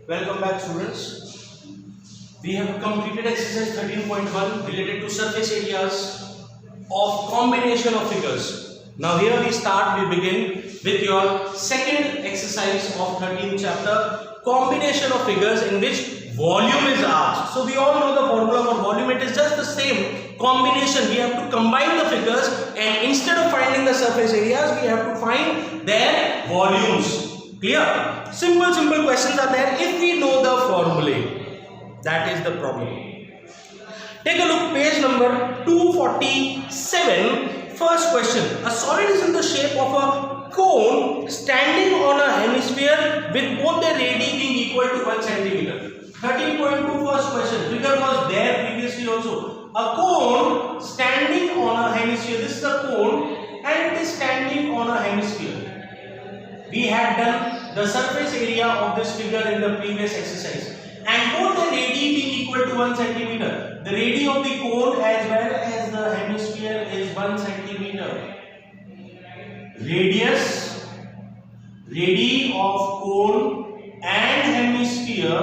Welcome back, students. We have completed exercise 13.1 related to surface areas of combination of figures. Now here we begin with your second exercise of 13th chapter, combination of figures, in which volume is asked. So we all know the formula for volume. It is just the same combination. We have to combine the figures, and instead of finding the surface areas, we have to find their volumes. Clear? Simple questions are there if we know the formulae. That is the problem. Take a look, page number 247. First question. A solid is in the shape of a cone standing on a hemisphere with both the radii being equal to 1 centimeter. 13.2 first question. Figure was there previously also. A cone standing on a hemisphere. This is a cone and it is standing on a hemisphere. We had done the surface area of this figure in the previous exercise, and both the radii being equal to 1 centimeter. The radii of the cone as well as the hemisphere is 1 centimeter. Radii of cone and hemisphere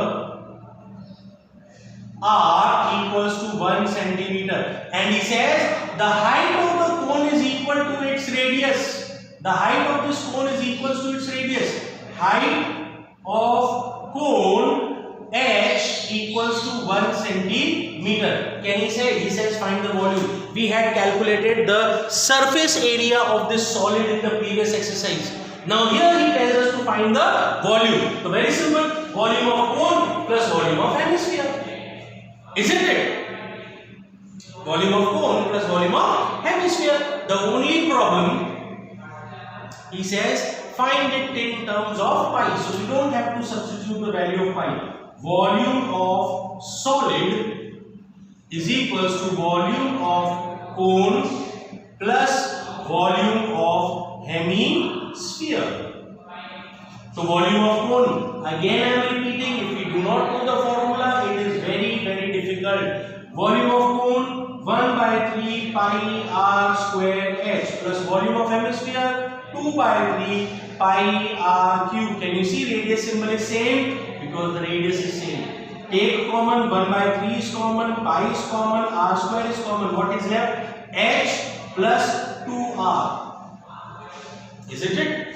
are equals to 1 centimeter, and he says the height of the cone is equal to its radius. The height of this cone is equal to its radius. Height of cone h equals to 1 centimeter. Can he say? He says find the volume. We had calculated the surface area of this solid in the previous exercise. Now here he tells us to find the volume. So very simple. Volume of cone plus volume of hemisphere. Isn't it? Volume of cone plus volume of hemisphere. The only problem, he says, find it in terms of pi. So we don't have to substitute the value of pi. Volume of solid is equals to volume of cone plus volume of hemisphere. So volume of cone, again I am repeating, if we do not know the formula, it is very difficult. Volume of cone 1 by 3 pi r square h plus volume of hemisphere 2 by 3 pi r cube. Can you see radius symbol is same? Because the radius is same. Take common, 1 by 3 is common, pi is common, r square is common. What is left? h plus 2r. Isn't it?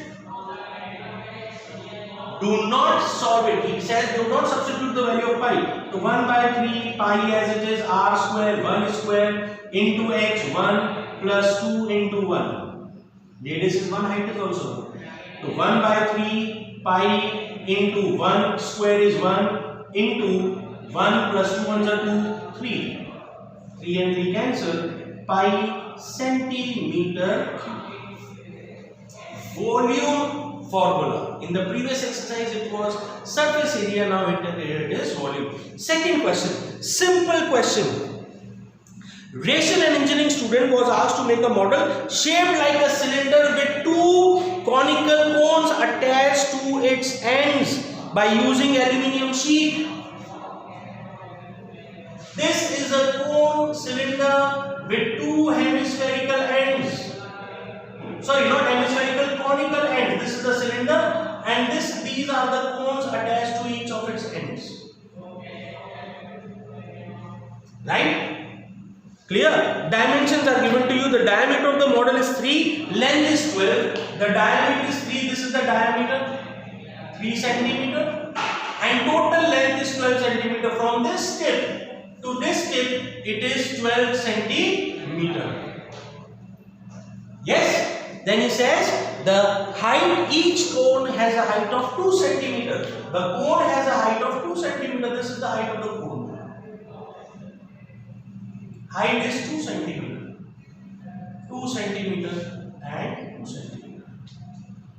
Do not solve it. He says do not substitute the value of pi. So 1 by 3 pi as it is, r square 1 square into h 1 plus 2 into 1. Radius is 1, height is also 1. So 1 by 3 pi into 1 square is 1 into 1 plus 2 ones are 2, 3. 3 and 3 cancel. Pi centimeter cube. Volume formula. In the previous exercise it was surface area, now it is volume. Second question. Simple question. Racial and engineering student was asked to make a model shaped like a cylinder with two conical cones attached to its ends by using aluminium sheet. This is a cone cylinder with two hemispherical ends. Sorry, not hemispherical, conical ends. This is the cylinder, and these are the cones attached to each of its ends. Right? Clear? Dimensions are given to you. The diameter of the model is 3, length is 12, the diameter is 3, this is the diameter, 3 centimeter, and total length is 12 centimeter. From this tip to this tip, it is 12 centimeter. Yes? Then he says the height, each cone has a height of 2 centimeter. The cone has a height of 2 centimeter. This is the height of the cone. Height is 2 centimeter. 2 centimeter and 2 centimeter.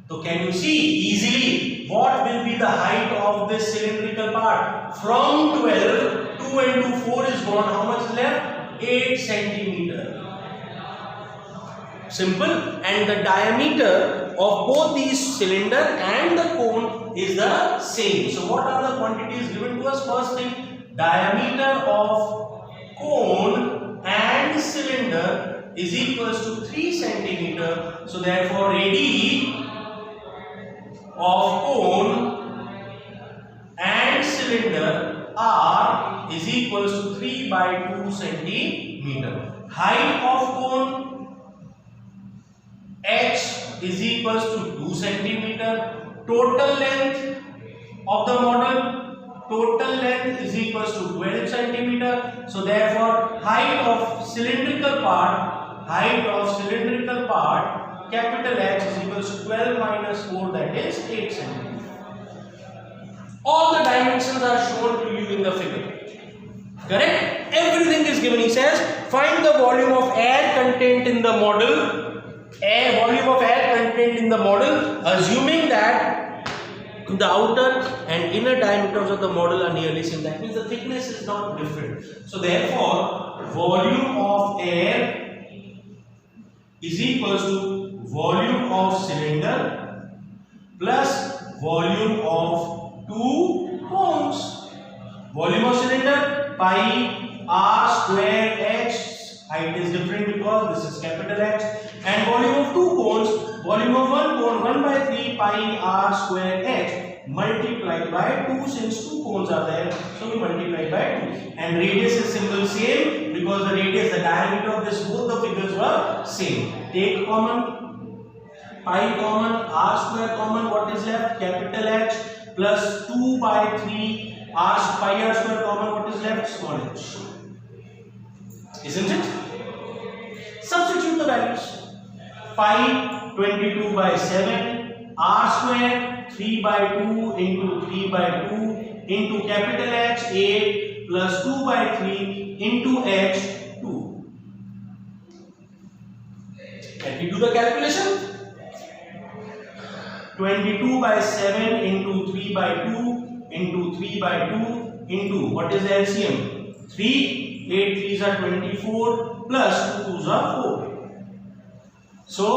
So can you see easily what will be the height of this cylindrical part? From 12, 2 into 4 is gone. How much is left? 8 centimeter. Simple. And the diameter of both these cylinder and the cone is the same. So what are the quantities given to us? First thing, diameter of cone and cylinder is equals to 3 centimeter. So therefore radii of cone and cylinder R is equals to 3 by 2 centimeter. Height of cone H is equals to 2 centimeter. Total length of the model, total length is equals to 12 centimeter. So therefore, height of cylindrical part, capital H is equals to 12 minus 4, that is 8 centimeter. All the dimensions are shown to you in the figure. Correct? Everything is given. He says, find the volume of air contained in the model. Volume of air contained in the model, assuming that the outer and inner diameters of the model are nearly same. That means the thickness is not different. So therefore, volume of air is equals to volume of cylinder plus volume of two cones. Volume of cylinder pi r square h. Height is different because this is capital H. And volume of two cones, volume of one cone 1 by 3 pi r square h multiplied by 2, since two cones are there, so we multiply by 2. And radius is simple same because the radius, the diameter of this, both the figures were same. Take common, pi common, r square common, what is left? Capital H plus 2 by 3 pi r square common, what is left? Small h. Isn't it? Substitute the values. Pi 22 by 7, r square 3 by 2 into 3 by 2 into capital H 8 plus 2 by 3 into H 2. Can we do the calculation? 22 by 7 into 3 by 2 into 3 by 2 into, what is the LCM? 3. 8 3s are 24 plus 2 2s are 4. So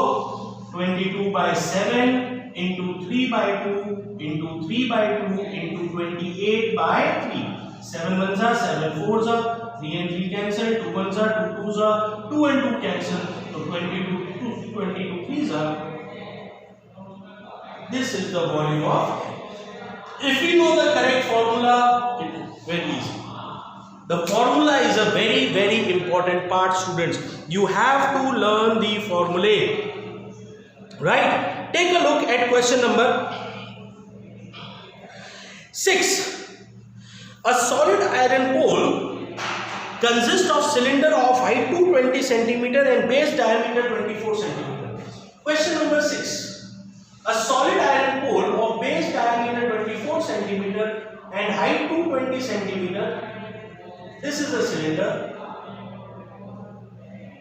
22 by 7 into 3 by 2 into 3 by 2 into 28 by 3. 7 1s are 7 4s are 3 and 3 cancel, 2 1s are 2 2s are 2 and 2 cancel. So 22 3s are. This is the volume of. If we know the correct formula, it is very easy. The formula is a very, very important part, students. You have to learn the formulae. Right? Take a look at question number 6. A solid iron pole consists of cylinder of height 220 centimeter and base diameter 24 centimeter. Question number 6. A solid iron pole of base diameter 24 centimeter and height 220 centimeter. This is the cylinder.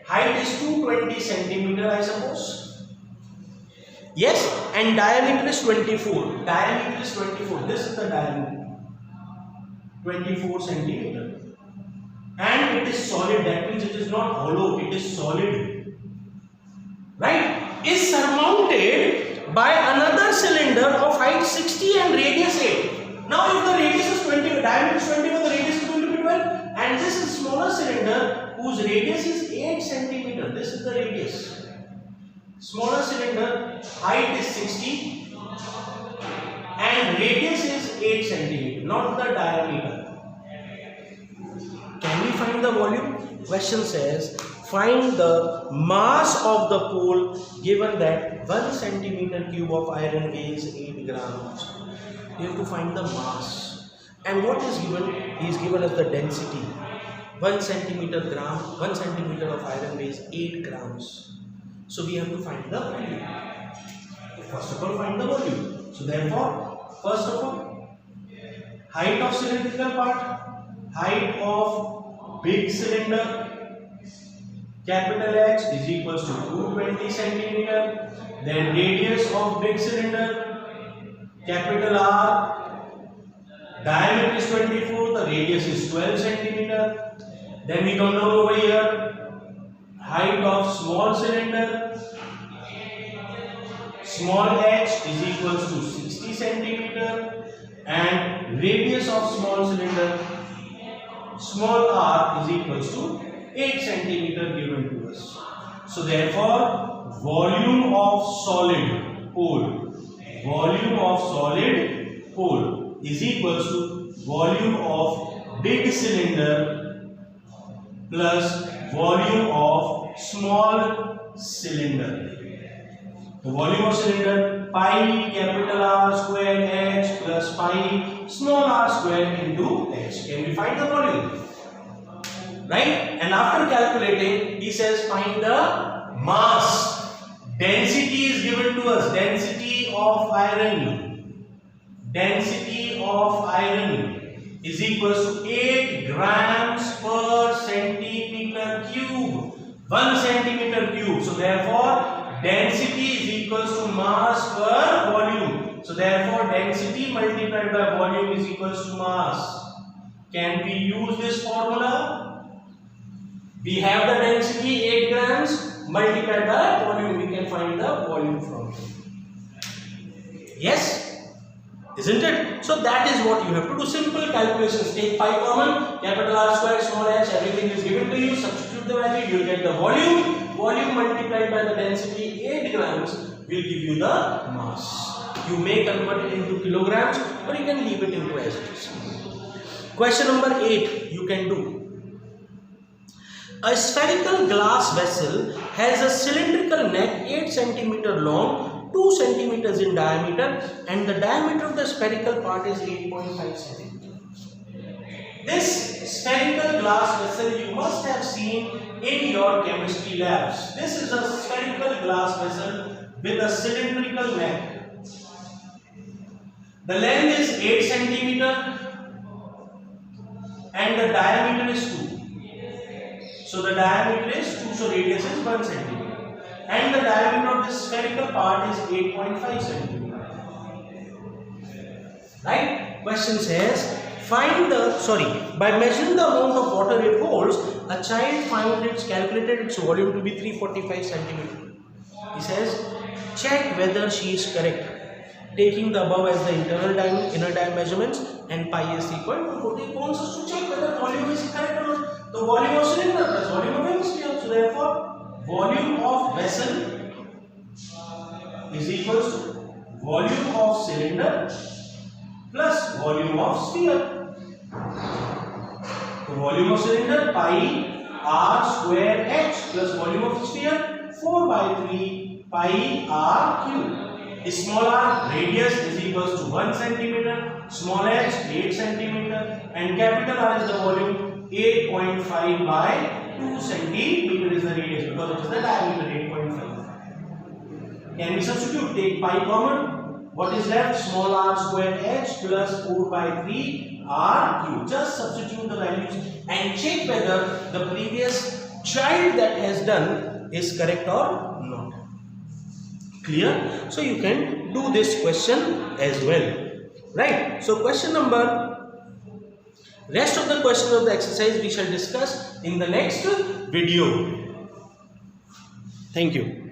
Height is 220 centimeter, I suppose. Yes, and diameter is 24. Diameter is 24. This is the diameter. 24 centimeter. And it is solid. That means it is not hollow. It is solid. Right? Is surmounted by another cylinder of height 60 and radius 8. Now, if the radius is 20, diameter is 21, the radius is going to be 12. And this is smaller cylinder whose radius is 8 centimeter. This is the radius. Smaller cylinder, height is 60 and radius is 8 centimeter, not the diameter. Can we find the volume? Question says, find the mass of the pole given that 1 centimeter cube of iron weighs 8 grams. You have to find the mass. And what is given? He is given as the density. 1 centimeter of iron weighs 8 grams. So we have to find the volume. First of all, find the volume. So therefore, first of all, height of cylindrical part, height of big cylinder, capital H is equals to 220 centimeter. Then radius of big cylinder, capital R. Diameter is 24, the radius is 12 centimeter. Then we come down over here. Height of small cylinder, small h is equals to 60 centimeter. And radius of small cylinder, small r is equals to 8 centimeter given to us. So therefore, volume of solid pole is equals to volume of big cylinder plus volume of small cylinder. The volume of cylinder pi capital R square h plus pi small r square into h. Can we find the volume? Right? And after calculating, he says find the mass. Density is given to us. Density of iron. Density of iron is equals to 8 grams per centimeter cube. 1 centimeter cube. So therefore, density is equals to mass per volume. So therefore, density multiplied by volume is equals to mass. Can we use this formula? We have the density 8 grams multiplied by volume. We can find the volume from it. Yes? Isn't it? So that is what you have to do. Simple calculations. Take pi common, capital R square, small h, everything is given to you. Substitute the value, you will get the volume. Volume multiplied by the density 8 grams will give you the mass. You may convert it into kilograms or you can leave it into as it is. Question number 8 you can do. A spherical glass vessel has a cylindrical neck 8 cm long, 2 cm in diameter, and the diameter of the spherical part is 8.5 cm. This spherical glass vessel you must have seen in your chemistry labs. This is a spherical glass vessel with a cylindrical neck. The length is 8 cm and the diameter is 2. So the diameter is 2, so radius is 1 cm. And the diameter of this spherical part is 8.5 cm. Right? Question says, by measuring the amount of water it holds, a child calculated its volume to be 345 cm. He says, check whether she is correct. Taking the above as the inner diameter measurements and pi is equal to 40. He wants us to check whether volume is correct or not. The volume of cylinder plus volume of hemisphere. So therefore, volume of vessel is equals to volume of cylinder plus volume of sphere. The volume of cylinder pi r square h plus volume of sphere 4 by 3 pi r cube. Small r radius is equals to 1 cm, small h 8 cm, and capital R is the volume 8.5 by 2 cm is the radius because it is the diameter 8.5. Can we substitute? Take pi common. What is left? Small r square h plus 4 by 3 r cube. Just substitute the values and check whether the previous child that has done is correct or not. Clear? So you can do this question as well. Right? So rest of the questions of the exercise we shall discuss in the next video. Thank you.